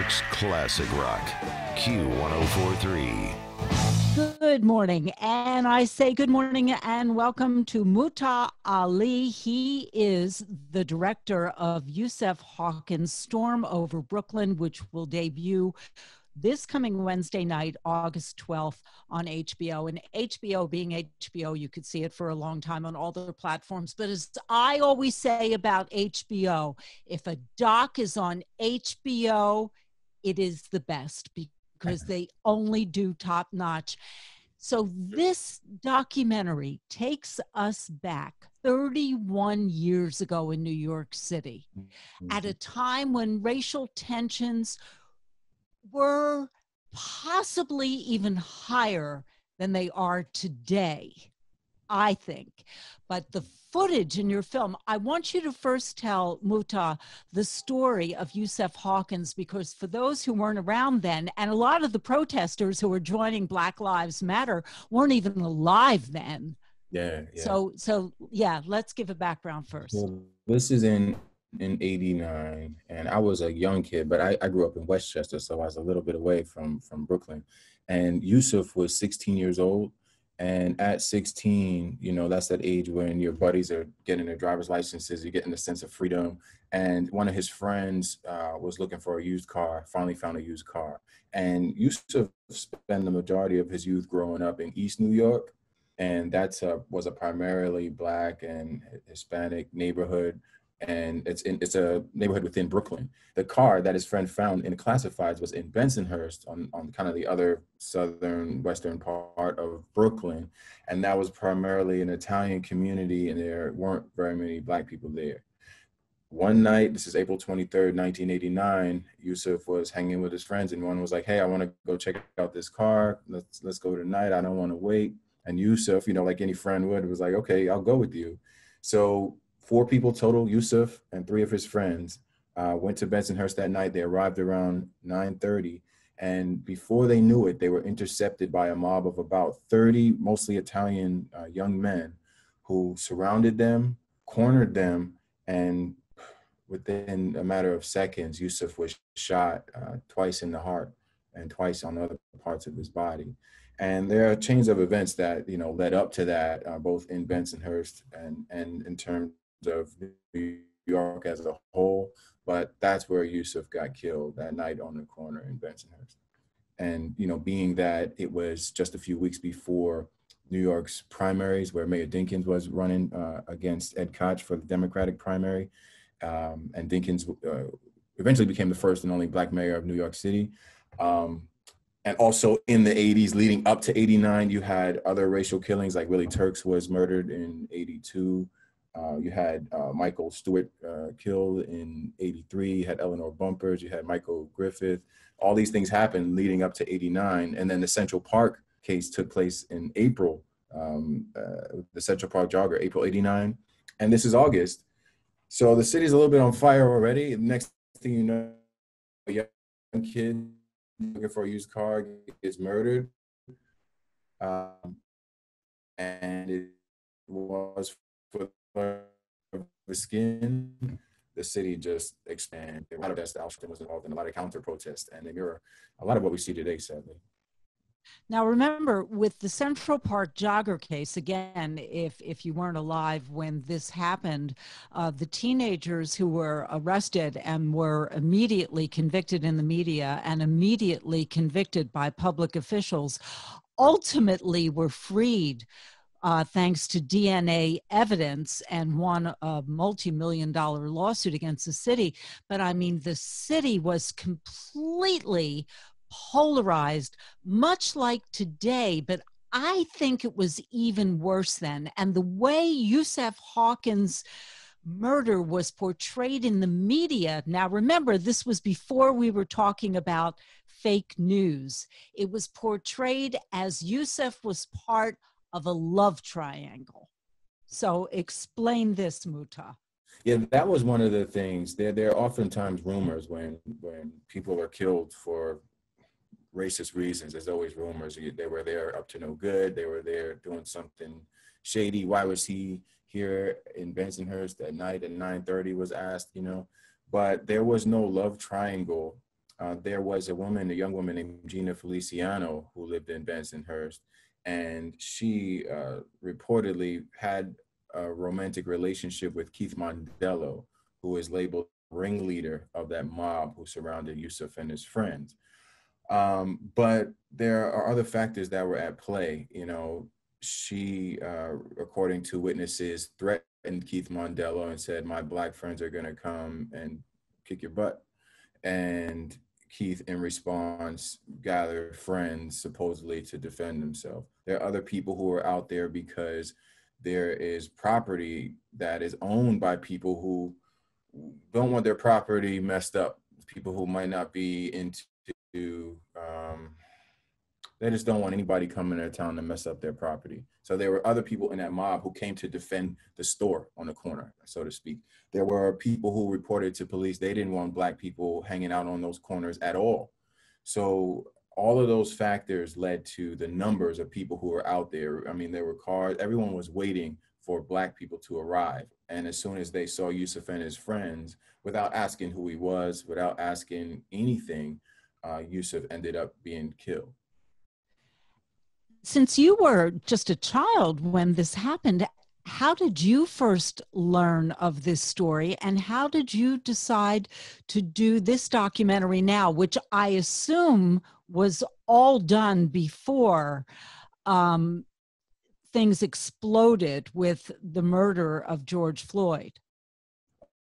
York's classic rock, Q1043. Good morning, and I say good morning and welcome to Muta Ali. He is the director of Yusuf Hawkins' Storm Over Brooklyn, which will debut this coming Wednesday night, August 12th on HBO. And HBO being HBO, you could see it for a long time on all the platforms. But as I always say about HBO, if a doc is on HBO, it is the best because they only do top notch. So this documentary takes us back 31 years ago in New York City, at a time when racial tensions were possibly even higher than they are today, I think. But the footage in your film, I want you to first tell Muta the story of Yusuf Hawkins, because for those who weren't around then, and a lot of the protesters who were joining Black Lives Matter weren't even alive then. Yeah. So let's give a background first. So this is in 89, and I was a young kid, but I grew up in Westchester, so I was a little bit away from Brooklyn. And Yusuf was 16 years old. And at 16, you know, that's that age when your buddies are getting their driver's licenses, you're getting a sense of freedom. And one of his friends was looking for a used car, finally found a used car. And Yusuf spent the majority of his youth growing up in East New York. And that was a primarily Black and Hispanic neighborhood. And it's a neighborhood within Brooklyn. The car that his friend found in the classifieds was in Bensonhurst on kind of the other southern western part of Brooklyn. And that was primarily an Italian community, and there weren't very many Black people there. One night, this is April 23rd, 1989, Yusuf was hanging with his friends, and one was like, hey, I want to go check out this car. Let's go tonight. I don't want to wait. And Yusuf, you know, like any friend would, was like, okay, I'll go with you. So 4 people total, Yusuf and 3 of his friends, went to Bensonhurst that night. They arrived around 9:30. And before they knew it, they were intercepted by a mob of about 30, mostly Italian young men, who surrounded them, cornered them, and within a matter of seconds, Yusuf was shot twice in the heart and twice on other parts of his body. And there are chains of events that, you know, led up to that, both in Bensonhurst and in terms of New York as a whole. But that's where Yusuf got killed that night on the corner in Bensonhurst. And, you know, being that it was just a few weeks before New York's primaries, where Mayor Dinkins was running against Ed Koch for the Democratic primary, and Dinkins eventually became the first and only Black mayor of New York City. And also in the 80s leading up to 89, you had other racial killings, like Willie Turks was murdered in 82. You had Michael Stewart killed in 83. You had Eleanor Bumpers. You had Michael Griffith. All these things happened leading up to 89. And then the Central Park case took place in April, the Central Park Jogger, April 89. And this is August. So the city's a little bit on fire already. Next thing you know, a young kid looking for a used car gets murdered. And it was for the skin, the city just expanded. A lot of that Austin was involved in a lot of counter protests, and they mirror a lot of what we see today, sadly. Now, remember, with the Central Park Jogger case, again, if you weren't alive when this happened, the teenagers who were arrested and were immediately convicted in the media and immediately convicted by public officials ultimately were freed thanks to DNA evidence, and won a multi-million-dollar lawsuit against the city. But I mean, the city was completely polarized, much like today, but I think it was even worse then. And the way Yusuf Hawkins' murder was portrayed in the media, now remember, this was before we were talking about fake news. It was portrayed as Yusuf was part of a love triangle. So explain this, Muta. Yeah, that was one of the things. There are oftentimes rumors when people are killed for racist reasons. There's always rumors. They were there up to no good. They were there doing something shady. Why was he here in Bensonhurst at night at 9:30 was asked, you know. But there was no love triangle there was a young woman named Gina Feliciano, who lived in Bensonhurst, and she reportedly had a romantic relationship with Keith Mondello, who is labeled ringleader of that mob who surrounded Yusuf and his friends. But there are other factors that were at play. You know, she, according to witnesses, threatened Keith Mondello and said, "My black friends are going to come and kick your butt." And Keith, in response, gathered friends supposedly to defend himself. There are other people who are out there because there is property that is owned by people who don't want their property messed up. People who might not be into, they just don't want anybody coming to their town to mess up their property. So there were other people in that mob who came to defend the store on the corner, so to speak. There were people who reported to police they didn't want black people hanging out on those corners at all. So all of those factors led to the numbers of people who were out there. I mean, there were cars, everyone was waiting for black people to arrive. And as soon as they saw Yusuf and his friends, without asking who he was, without asking anything, Yusuf ended up being killed. Since you were just a child when this happened, how did you first learn of this story, and how did you decide to do this documentary now, which I assume was all done before things exploded with the murder of George Floyd?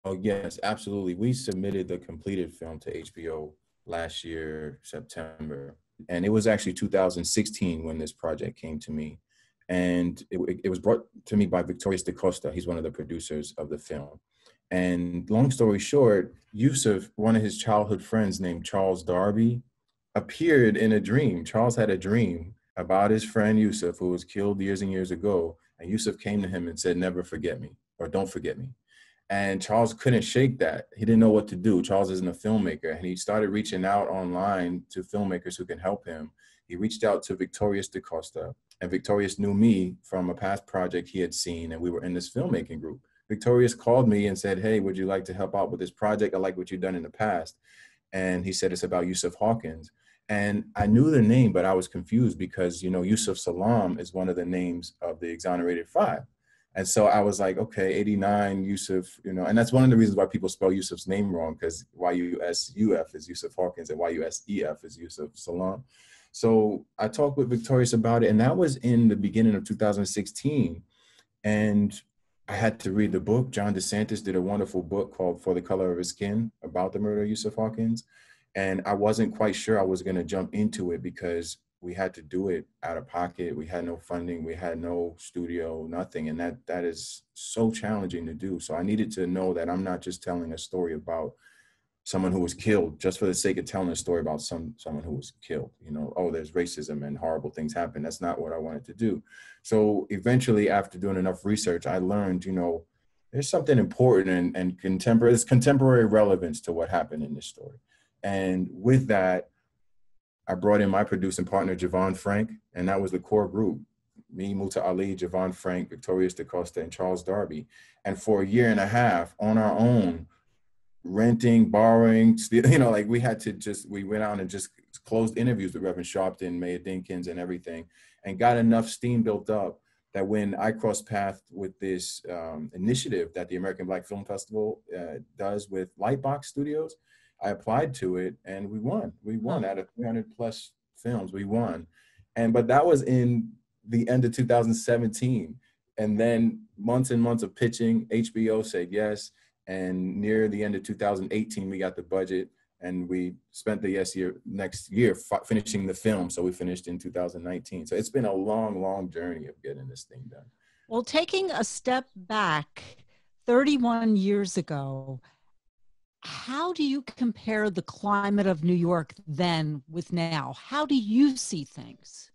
Oh, yes, absolutely. We submitted the completed film to HBO last year, September. And it was actually 2016 when this project came to me. And it was brought to me by Victorious DaCosta. He's one of the producers of the film. And long story short, Yusuf, one of his childhood friends named Charles Darby, appeared in a dream. Charles had a dream about his friend Yusuf, who was killed years and years ago. And Yusuf came to him and said, "Never forget me," or "Don't forget me." And Charles couldn't shake that. He didn't know what to do. Charles isn't a filmmaker. And he started reaching out online to filmmakers who can help him. He reached out to Victorious DaCosta. And Victorious knew me from a past project he had seen. And we were in this filmmaking group. Victorious called me and said, "Hey, would you like to help out with this project? I like what you've done in the past." And he said, "It's about Yusuf Hawkins." And I knew the name, but I was confused because, you know, Yusuf Salam is one of the names of the Exonerated Five. And so I was like, okay, 89, Yusuf, you know, and that's one of the reasons why people spell Yusuf's name wrong, because YUSUF is Yusuf Hawkins and YUSEF is Yusuf Salam. So I talked with Victorious about it, and that was in the beginning of 2016. And I had to read the book. John DeSantis did a wonderful book called For the Color of His Skin about the murder of Yusuf Hawkins. And I wasn't quite sure I was going to jump into it because we had to do it out of pocket. We had no funding. We had no studio, nothing. And that is so challenging to do. So I needed to know that I'm not just telling a story about someone who was killed just for the sake of telling a story about someone who was killed. You know, oh, there's racism and horrible things happen. That's not what I wanted to do. So eventually, after doing enough research, I learned, you know, there's something important and contemporary relevance to what happened in this story. And with that, I brought in my producing partner, Javon Frank, and that was the core group. Me, Muta Ali, Javon Frank, Victorious DaCosta, and Charles Darby. And for a year and a half on our own, renting, borrowing, you know, like we went out and just closed interviews with Reverend Sharpton, Mayor Dinkins, and everything, and got enough steam built up that when I crossed paths with this initiative that the American Black Film Festival does with Lightbox Studios, I applied to it and we won. We won out of 300 plus films, we won. But that was in the end of 2017. And then months and months of pitching, HBO said yes. And near the end of 2018, we got the budget and we spent the next year finishing the film. So we finished in 2019. So it's been a long, long journey of getting this thing done. Well, taking a step back 31 years ago, how do you compare the climate of New York then with now? How do you see things?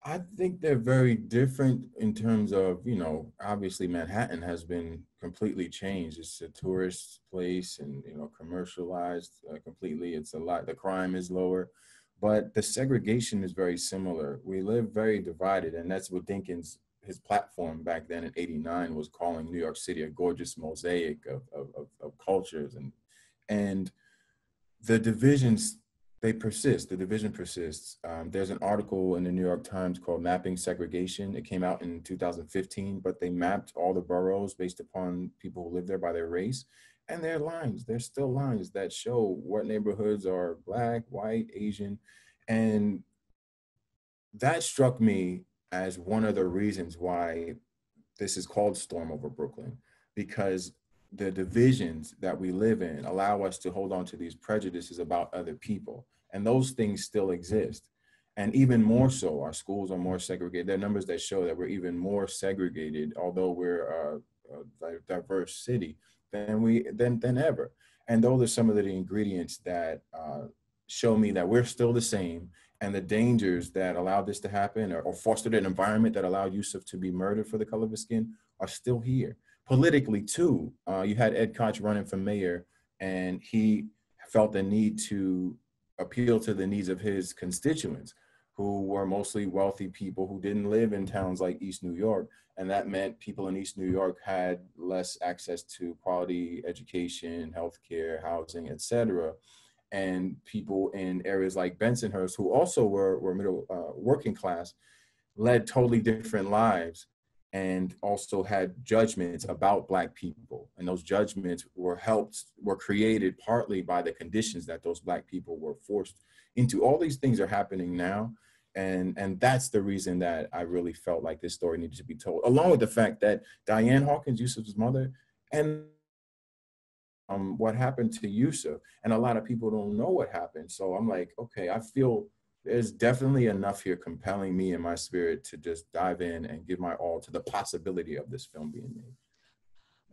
I think they're very different in terms of, you know, obviously Manhattan has been completely changed. It's a tourist place and, you know, commercialized completely. It's a lot, the crime is lower, but the segregation is very similar. We live very divided, and that's what Dinkins, his platform back then in '89 was calling New York City a gorgeous mosaic of cultures. And the divisions, they persist. The division persists. There's an article in the New York Times called Mapping Segregation. It came out in 2015, but they mapped all the boroughs based upon people who live there by their race. And there are lines, there's still lines that show what neighborhoods are Black, white, Asian. And that struck me as one of the reasons why this is called Storm Over Brooklyn, because the divisions that we live in allow us to hold on to these prejudices about other people. And those things still exist. And even more so, our schools are more segregated. There are numbers that show that we're even more segregated, although we're a diverse city, than ever. And those are some of the ingredients that show me that we're still the same, and the dangers that allowed this to happen or fostered an environment that allowed Yusuf to be murdered for the color of his skin are still here. Politically too, you had Ed Koch running for mayor, and he felt the need to appeal to the needs of his constituents, who were mostly wealthy people who didn't live in towns like East New York. And that meant people in East New York had less access to quality education, healthcare, housing, et cetera. And people in areas like Bensonhurst, who also were middle working class, led totally different lives and also had judgments about Black people. And those judgments were created partly by the conditions that those Black people were forced into. All these things are happening now. And that's the reason that I really felt like this story needed to be told, along with the fact that Diane Hawkins, Yusuf's mother, and what happened to Yusuf. And a lot of people don't know what happened. So I'm like, okay, I feel there's definitely enough here compelling me in my spirit to just dive in and give my all to the possibility of this film being made.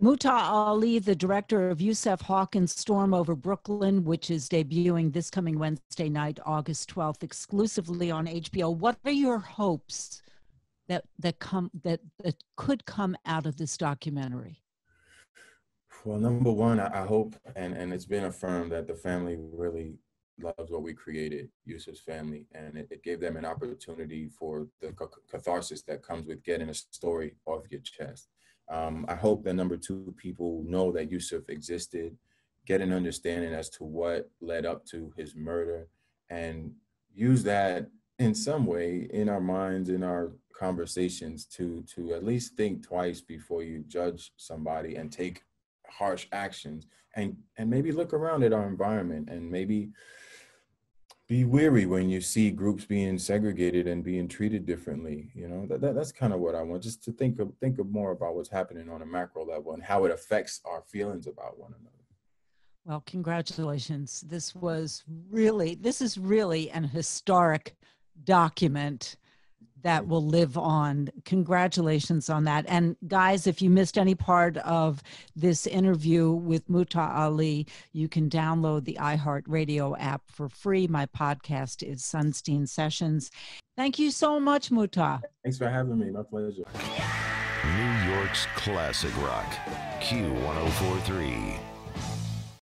Muta Ali, the director of Yusuf Hawkins' Storm Over Brooklyn, which is debuting this coming Wednesday night, August 12th, exclusively on HBO. What are your hopes that could come out of this documentary? Well, number one, I hope, and it's been affirmed, that the family really loves what we created, Yusuf's family, and it gave them an opportunity for the catharsis that comes with getting a story off your chest. I hope that number two, people know that Yusuf existed, get an understanding as to what led up to his murder, and use that in some way in our minds, in our conversations, to at least think twice before you judge somebody and take harsh actions, and maybe look around at our environment and maybe be weary when you see groups being segregated and being treated differently. You know, that's kind of what I want, just to think of more about what's happening on a macro level and how it affects our feelings about one another. Well, congratulations. This is really an historic document that will live on. Congratulations on that. And guys, if you missed any part of this interview with Muta Ali, you can download the iHeartRadio app for free. My podcast is Sontein Sessions. Thank you so much, Muta. Thanks for having me. My pleasure. New York's classic rock, Q1043.